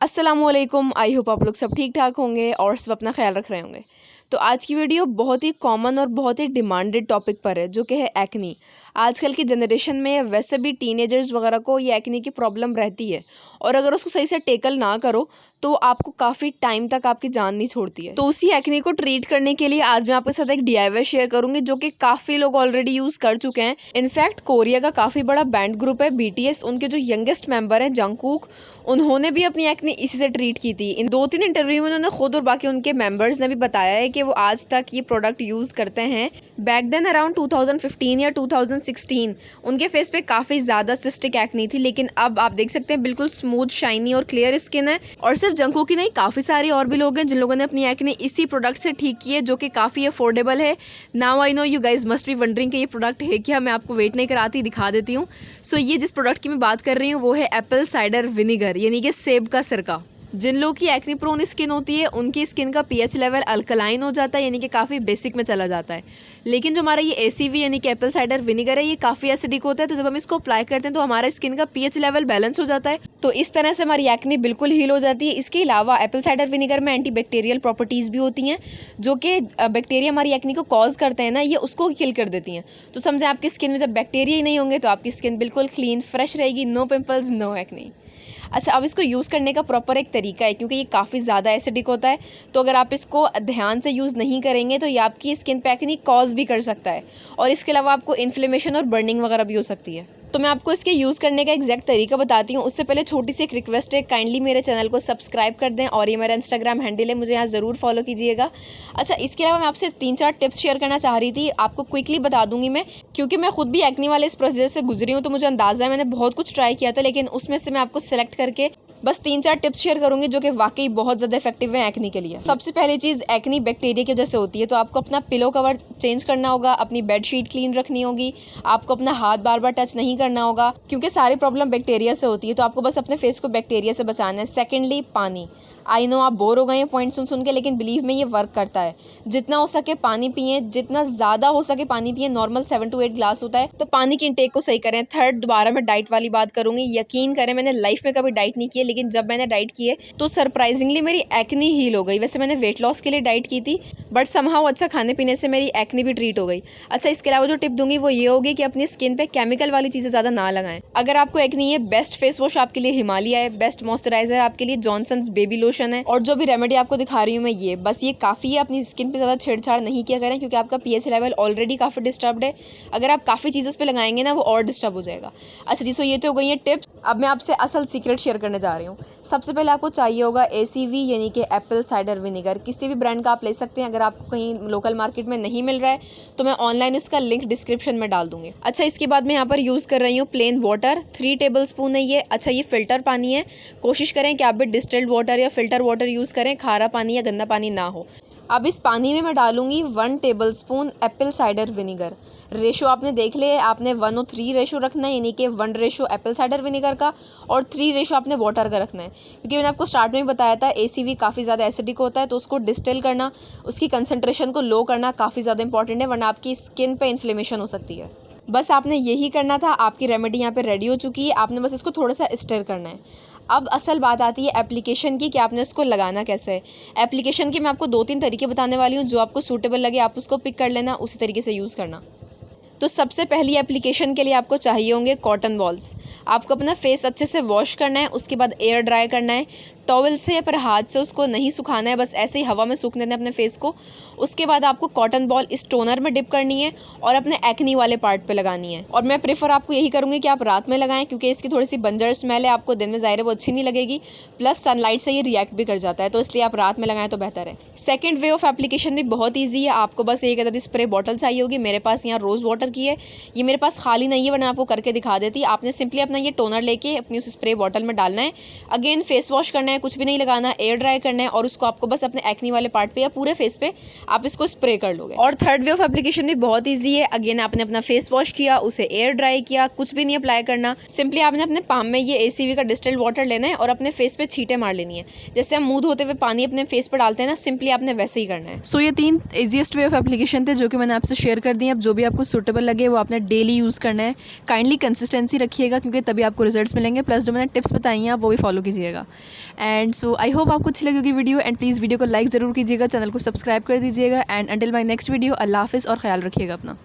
अस्सलामुअलैकुम। I hope आप लोग सब ठीक ठाक होंगे और सब अपना ख्याल रख रहे होंगे। तो आज की वीडियो बहुत ही कॉमन और बहुत ही डिमांडेड टॉपिक पर है, जो कि है एक्नी। आजकल की जनरेशन में वैसे भी टीनेजर्स वगैरह को ये एक्नी की प्रॉब्लम रहती है, और अगर उसको सही से टेकल ना करो तो आपको काफ़ी टाइम तक आपकी जान नहीं छोड़ती है। तो उसी एक्नी को ट्रीट करने के लिए आज मैं आपके साथ एक DIY शेयर करूंगी, जो कि काफ़ी लोग ऑलरेडी यूज़ कर चुके हैं। इनफैक्ट कोरिया का काफ़ी बड़ा बैंड ग्रुप है BTS, उनके जो यंगेस्ट मेंबर हैं जंगकुक, उन्होंने भी अपनी एक्ने इसी से ट्रीट की थी। इन 2-3 इंटरव्यू में उन्होंने खुद और बाकी उनके मेंबर्स ने भी बताया है कि वो आज तक ये प्रोडक्ट यूज़ करते हैं। बैक देन अराउंड 2015 या 2016 उनके फेस पे काफ़ी ज़्यादा सिस्टिक एक्नी थी, लेकिन अब आप देख सकते हैं बिल्कुल स्मूथ, शाइनी और क्लियर स्किन है। और सिर्फ जंगकुक ही नहीं, काफ़ी सारे और भी लोग हैं जिन लोगों ने अपनी एक्ने इसी प्रोडक्ट से ठीक की है, जो कि काफ़ी अफोर्डेबल है। Now I know you guys must be wondering कि ये प्रोडक्ट है क्या। मैं आपको वेट नहीं कराती, दिखा देती हूँ। सो ये जिस प्रोडक्ट की मैं बात कर रही हूँ वो है एप्पल साइडर विनीगर, यानी कि सेब का सिरका। जिन लोग की एक्ने प्रोन स्किन होती है उनकी स्किन का pH लेवल अल्कलाइन हो जाता है, यानी कि काफ़ी बेसिक में चला जाता है। लेकिन जो हमारा ये ACV यानी कि एप्पल साइडर विनीगर है, ये काफ़ी एसिडिक होता है। तो जब हम इसको अप्लाई करते हैं तो हमारा स्किन का pH लेवल बैलेंस हो जाता है। तो इस तरह से हमारी एक्ने बिल्कुल हील हो जाती है। इसके अलावा एप्पल साइडर विनीगर में एंटीबैक्टीरियल प्रॉपर्टीज़ भी होती हैं, जो कि बैक्टीरिया हमारी एक्ने को कॉज करते हैं ना, ये उसको किल कर देती हैं। तो समझे आपकी स्किन में जब बैक्टीरिया ही नहीं होंगे तो आपकी स्किन बिल्कुल क्लीन फ्रेश रहेगी, नो पिंपल्स, नो एक्ने। अच्छा, अब इसको यूज़ करने का प्रॉपर एक तरीका है, क्योंकि ये काफ़ी ज़्यादा एसिडिक होता है। तो अगर आप इसको ध्यान से यूज़ नहीं करेंगे तो ये आपकी स्किन पे एक्ने कॉज भी कर सकता है, और इसके अलावा आपको इन्फ्लेमेशन और बर्निंग वगैरह भी हो सकती है। तो मैं आपको इसके यूज़ करने का एग्जैक्ट तरीका बताती हूँ। उससे पहले छोटी सी एक रिक्वेस्ट है, काइंडली मेरे चैनल को सब्सक्राइब कर दें, और ये मेरा इंस्टाग्राम हैंडल है, मुझे यहाँ ज़रूर फॉलो कीजिएगा। अच्छा, इसके अलावा मैं आपसे 3-4 टिप्स शेयर करना चाह रही थी, आपको क्विकली बता दूंगी मैं, क्योंकि मैं खुद भी एक्ने वाले इस प्रोसीजर से गुजरी हूँ। तो मुझे अंदाज़ा है, मैंने बहुत कुछ ट्राई किया था, लेकिन उसमें से मैं आपको सेलेक्ट करके बस 3-4 टिप्स शेयर करूंगी, जो कि वाकई बहुत ज़्यादा इफेक्टिव है एक्ने के लिए। सबसे पहली चीज़, एक्ने बैक्टीरिया की वजह से होती है, तो आपको अपना पिलो कवर चेंज करना होगा, अपनी बेडशीट क्लीन रखनी होगी, आपको अपना हाथ बार बार टच नहीं करना होगा, क्योंकि सारी प्रॉब्लम बैक्टीरिया से होती है। तो आपको बस अपने फेस को बैक्टीरिया से बचाना है। सेकेंडली, पानी। आई नो आप बोर हो गए हैं पॉइंट सुन के, लेकिन बिलीव में ये वर्क करता है। जितना हो सके पानी पिए, जितना ज़्यादा हो सके पानी पिए। नॉर्मल 7 to 8 ग्लास होता है, तो पानी की इंटेक को सही करें। थर्ड, दोबारा मैं डाइट वाली बात करूंगी। यकीन करें, मैंने लाइफ में कभी डाइट नहीं की है, लेकिन जब मैंने डाइट की है तो सरप्राइजिंगली मेरी एक्ने हील हो गई। वैसे मैंने वेट लॉस के लिए डाइट की थी, बट समहाउ अच्छा खाने पीने से मेरी एक्ने भी ट्रीट हो गई। अच्छा, इसके अलावा जो टिप दूंगी वो ये होगी कि अपनी स्किन पे केमिकल वाली चीज़ें ज़्यादा ना लगाएं। अगर आपको एक्ने है, बेस्ट फेस वॉश आपके लिए हिमालय है, बेस्ट मॉइस्चराइजर आपके लिए जॉनसन्स बेबी लोशन है, और जो भी रेमेडी आपको दिखा रही हूँ मैं, ये बस ये काफ़ी है। अपनी स्किन पे ज़्यादा छेड़छाड़ नहीं किया करें, क्योंकि आपका pH लेवल ऑलरेडी काफ़ी डिस्टर्ब्ड है। अगर आप काफ़ी चीज़ों पे लगाएंगे ना, वो और डिस्टर्ब हो जाएगा। अच्छा जी, सो ये तो हो गई है टिप्स। अब मैं आपसे असल सीक्रेट शेयर करने जा रही हूँ। सबसे पहले आपको चाहिए होगा ACV यानी कि एप्पल साइडर विनेगर। किसी भी ब्रांड का आप ले सकते हैं। अगर आपको कहीं लोकल मार्केट में नहीं मिल रहा है तो मैं ऑनलाइन उसका लिंक डिस्क्रिप्शन में डाल दूंगी। अच्छा, इसके बाद मैं यहाँ पर यूज़ कर रही हूँ प्लेन वाटर, 3 टेबलस्पून है ये। अच्छा, ये फ़िल्टर पानी है। कोशिश करें कि आप भी डिस्टिल्ड वाटर या फ़िल्टर वाटर यूज़ करें, खारा पानी या गंदा पानी ना हो। अब इस पानी में मैं डालूंगी 1 tablespoon Apple cider vinegar. Ratio आपने देख लिया, आपने 1:3 रेशो रखना है, यानी कि 1 रेशो एप्पल साइडर विनेगर का और 3 रेशो आपने वाटर का रखना है। क्योंकि मैंने आपको स्टार्ट में बताया था ACV काफ़ी ज़्यादा एसिडिक होता है, तो उसको डिस्टिल करना, उसकी कंसनट्रेशन को लो करना काफ़ी ज़्यादा इंपॉर्टेंट है, वरना आपकी स्किन पे इन्फ्लेमेशन हो सकती है। बस आपने यही करना था। आपकी रेमेडी यहाँ पे रेडी हो चुकी है, आपने बस इसको थोड़ा सा स्टर करना है। अब असल बात आती है एप्लीकेशन की, कि आपने इसको लगाना कैसे है। एप्लीकेशन के मैं आपको 2-3 तरीके बताने वाली हूँ, जो आपको सूटेबल लगे आप उसको पिक कर लेना, उसी तरीके से यूज़ करना। तो सबसे पहली एप्लीकेशन के लिए आपको चाहिए होंगे कॉटन बॉल्स। आपको अपना फेस अच्छे से वॉश करना है, उसके बाद एयर ड्राई करना है टॉवल से या फिर हाथ से। उसको नहीं सुखाना है, बस ऐसे ही हवा में सूखने देना अपने फेस को। उसके बाद आपको कॉटन बॉल इस टोनर में डिप करनी है और अपने एक्नी वाले पार्ट पे लगानी है। और मैं प्रेफर आपको यही करूँगी कि आप रात में लगाएं, क्योंकि इसकी थोड़ी सी बंजर स्मेल है, आपको दिन में ज़ाहिर है वो अच्छी नहीं लगेगी, प्लस सनलाइट से ये रिएक्ट भी कर जाता है, तो इसलिए आप रात में लगाएं तो बेहतर है। सेकेंड वे ऑफ एप्लीकेशन भी बहुत ईजी है। आपको बस एक अदद स्प्रे बॉटल चाहिए होगी। मेरे पास यहाँ रोज़ वाटर की है, ये मेरे पास खाली नहीं है, वरना आपको करके दिखा देती। आपने सिंपली अपना ये टोनर लेके अपनी उस स्प्रे बॉटल में डालना है। अगेन फेस वॉश करना है, कुछ भी नहीं लगाना, एयर ड्राई करना है, और उसको आपको बस अपने एक्नी वाले पार्ट पे या पूरे फेस पे आप इसको स्प्रे कर लोगे। और थर्ड वे ऑफ एप्लीकेशन भी बहुत ईजी है। अगेन आपने अपना फेस वॉश किया, उसे एयर ड्राई किया, कुछ भी नहीं अप्लाई करना। सिंपली आपने अपने पाम में ये ACV का डिस्टिल्ड वाटर लेना है और अपने फेस पे छींटे मार लेनी है। जैसे हम मुंह धोते हुए पानी अपने फेस पर डालते हैं ना, सिंपली आपने वैसे ही करना है। सो ये 3 ईजीएस्ट वे ऑफ एप्लीकेशन थे, जो कि मैंने आपसे शेयर कर दी। अब जो भी आपको सूटेबल लगे वो आपने डेली यूज़ करना है। काइंडली कंसिस्टेंसी रखिएगा, क्योंकि तभी आपको रिजल्ट्स मिलेंगे। प्लस जो मैंने टिप्स बताई हैं आप वो भी फॉलो कीजिएगा। एंड सो आई होप आपको अच्छी लगेगी वीडियो, एंड प्लीज़ वीडियो को लाइक ज़रूर कीजिएगा, चैनल को सब्सक्राइब कर दीजिएगा। And until my next video, अल्लाह हाफ़िज़ और ख्याल रखिएगा अपना।